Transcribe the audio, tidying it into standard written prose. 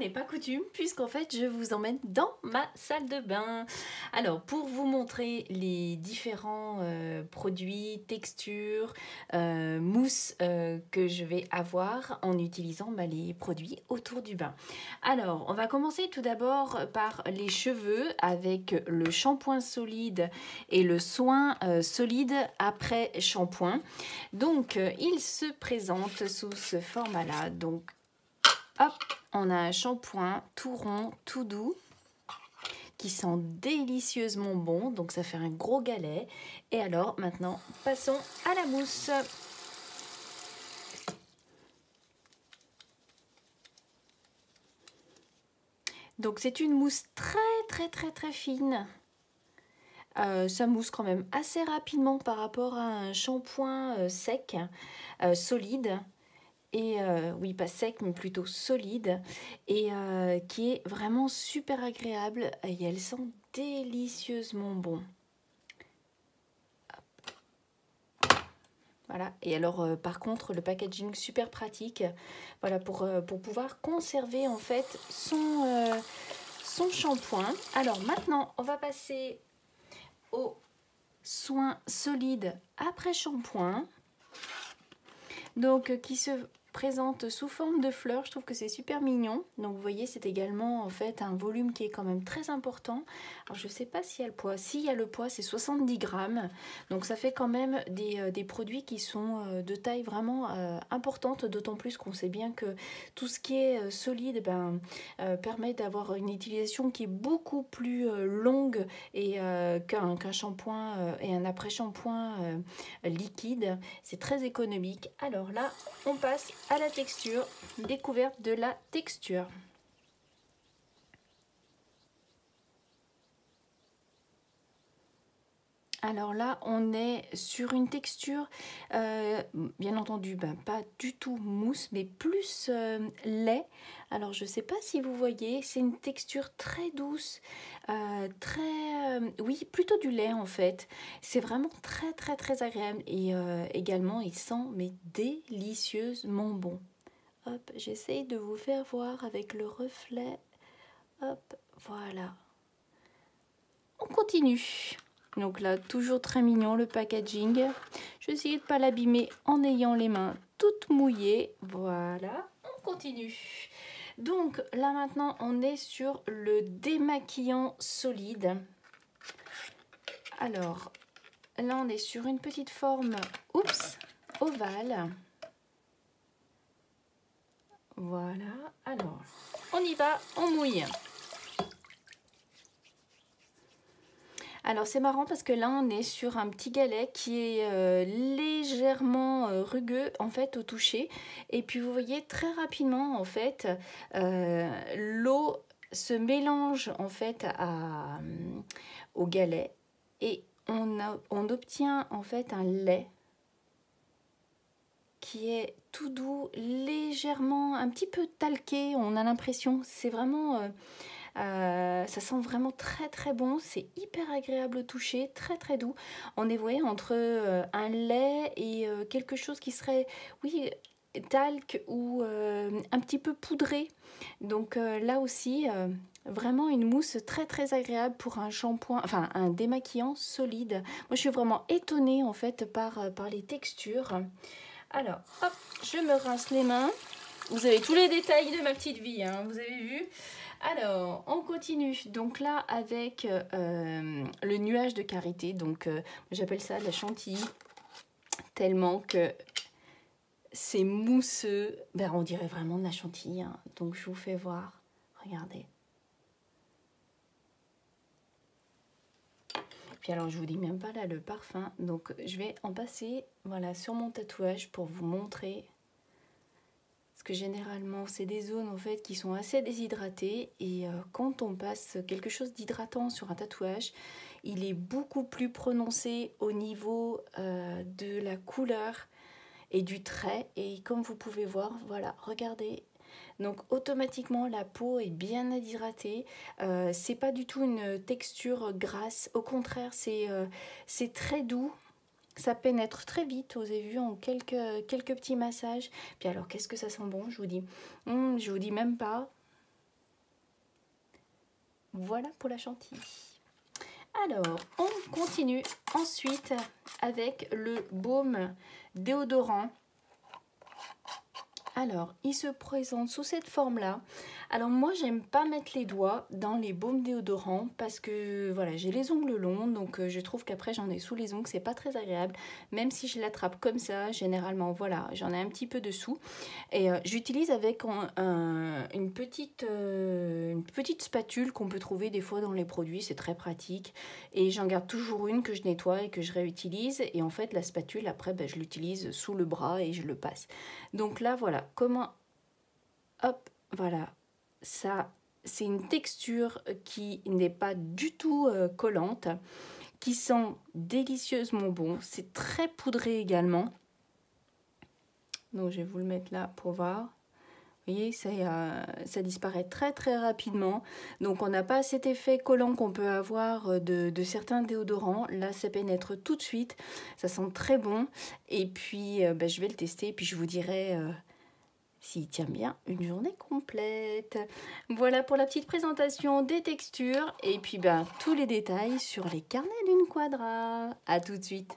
n'est pas coutume, puisqu'en fait je vous emmène dans ma salle de bain. Alors pour vous montrer les différents produits, textures, mousse que je vais avoir en utilisant les produits autour du bain. Alors on va commencer tout d'abord par les cheveux avec le shampoing solide et le soin solide après shampoing. Donc il se présente sous ce format là. Donc hop, on a un shampoing tout rond, tout doux, qui sent délicieusement bon, donc ça fait un gros galet. Et alors maintenant, passons à la mousse. Donc c'est une mousse très fine. Ça mousse quand même assez rapidement par rapport à un shampoing sec, solide. Et oui, pas sec mais plutôt solide, et qui est vraiment super agréable et elle sent délicieusement bon. Hop. Voilà, et alors par contre le packaging super pratique, voilà, pour pouvoir conserver en fait son shampoing. Alors maintenant on va passer au soin solide après shampoing, donc qui se présente sous forme de fleurs. Je trouve que c'est super mignon. Donc vous voyez, c'est également en fait un volume qui est quand même très important. Alors je sais pas s'il y a le poids. Si, il y a le poids, c'est 70 grammes. Donc ça fait quand même des produits qui sont de taille vraiment importante, d'autant plus qu'on sait bien que tout ce qui est solide permet d'avoir une utilisation qui est beaucoup plus longue et qu'un shampoing et un après-shampoing liquide. C'est très économique. Alors là, on passe à la texture, découverte de la texture. Alors là, on est sur une texture, bien entendu, pas du tout mousse, mais plus lait. Alors, je ne sais pas si vous voyez, c'est une texture très douce, oui, plutôt du lait en fait. C'est vraiment très agréable et également, il sent mais délicieusement bon. Hop, j'essaye de vous faire voir avec le reflet. Hop, voilà. On continue. Donc là, toujours très mignon le packaging. Je vais essayer de ne pas l'abîmer en ayant les mains toutes mouillées. Voilà, on continue. Donc là maintenant, on est sur le démaquillant solide. Alors, là on est sur une petite forme, ovale. Voilà, alors, on y va, on mouille. Alors c'est marrant parce que là on est sur un petit galet qui est légèrement rugueux en fait au toucher, et puis vous voyez très rapidement en fait l'eau se mélange en fait au galet, et on obtient en fait un lait qui est tout doux, légèrement un petit peu talqué. On a l'impression, c'est vraiment ça sent vraiment très bon, c'est hyper agréable au toucher, très doux. On est, vous voyez, entre un lait et quelque chose qui serait, oui, talc ou un petit peu poudré. Donc là aussi, vraiment une mousse très agréable pour un shampoing, enfin un démaquillant solide. Moi je suis vraiment étonnée en fait par les textures. Alors hop, je me rince les mains. Vous avez tous les détails de ma petite vie, hein, vous avez vu. Alors, on continue. Donc là, avec le nuage de karité. Donc, j'appelle ça la chantilly, tellement que c'est mousseux. On dirait vraiment de la chantilly, hein. Donc, je vous fais voir. Regardez. Puis alors, je vous dis même pas là le parfum. Donc, je vais en passer, voilà, sur mon tatouage pour vous montrer. Parce que généralement, c'est des zones en fait qui sont assez déshydratées, et quand on passe quelque chose d'hydratant sur un tatouage, il est beaucoup plus prononcé au niveau de la couleur et du trait. Et comme vous pouvez voir, voilà, regardez. Donc automatiquement la peau est bien hydratée. C'est pas du tout une texture grasse. Au contraire, c'est très doux. Ça pénètre très vite, vous avez vu, en quelques petits massages. Puis alors, qu'est-ce que ça sent bon, je vous dis. Je vous dis même pas. Voilà pour la chantilly. Alors, on continue ensuite avec le baume déodorant. Alors, il se présente sous cette forme-là. Alors moi, j'aime pas mettre les doigts dans les baumes déodorants parce que voilà, j'ai les ongles longs, donc je trouve qu'après j'en ai sous les ongles, c'est pas très agréable. Même si je l'attrape comme ça, généralement, voilà, j'en ai un petit peu dessous. Et j'utilise avec une petite spatule qu'on peut trouver des fois dans les produits, c'est très pratique. Et j'en garde toujours une que je nettoie et que je réutilise. Et en fait, la spatule, après, ben, je l'utilise sous le bras et je le passe. Donc là, voilà, comment... Hop, voilà. Ça, c'est une texture qui n'est pas du tout collante, qui sent délicieusement bon. C'est très poudré également. Donc, je vais vous le mettre là pour voir. Vous voyez, ça disparaît très très rapidement. Donc, on n'a pas cet effet collant qu'on peut avoir de certains déodorants. Là, ça pénètre tout de suite. Ça sent très bon. Et puis, ben, je vais le tester. Et puis, je vous dirai... s'il tient bien une journée complète. Voilà pour la petite présentation des textures et puis ben, tous les détails sur les carnets d'une quadra. À tout de suite.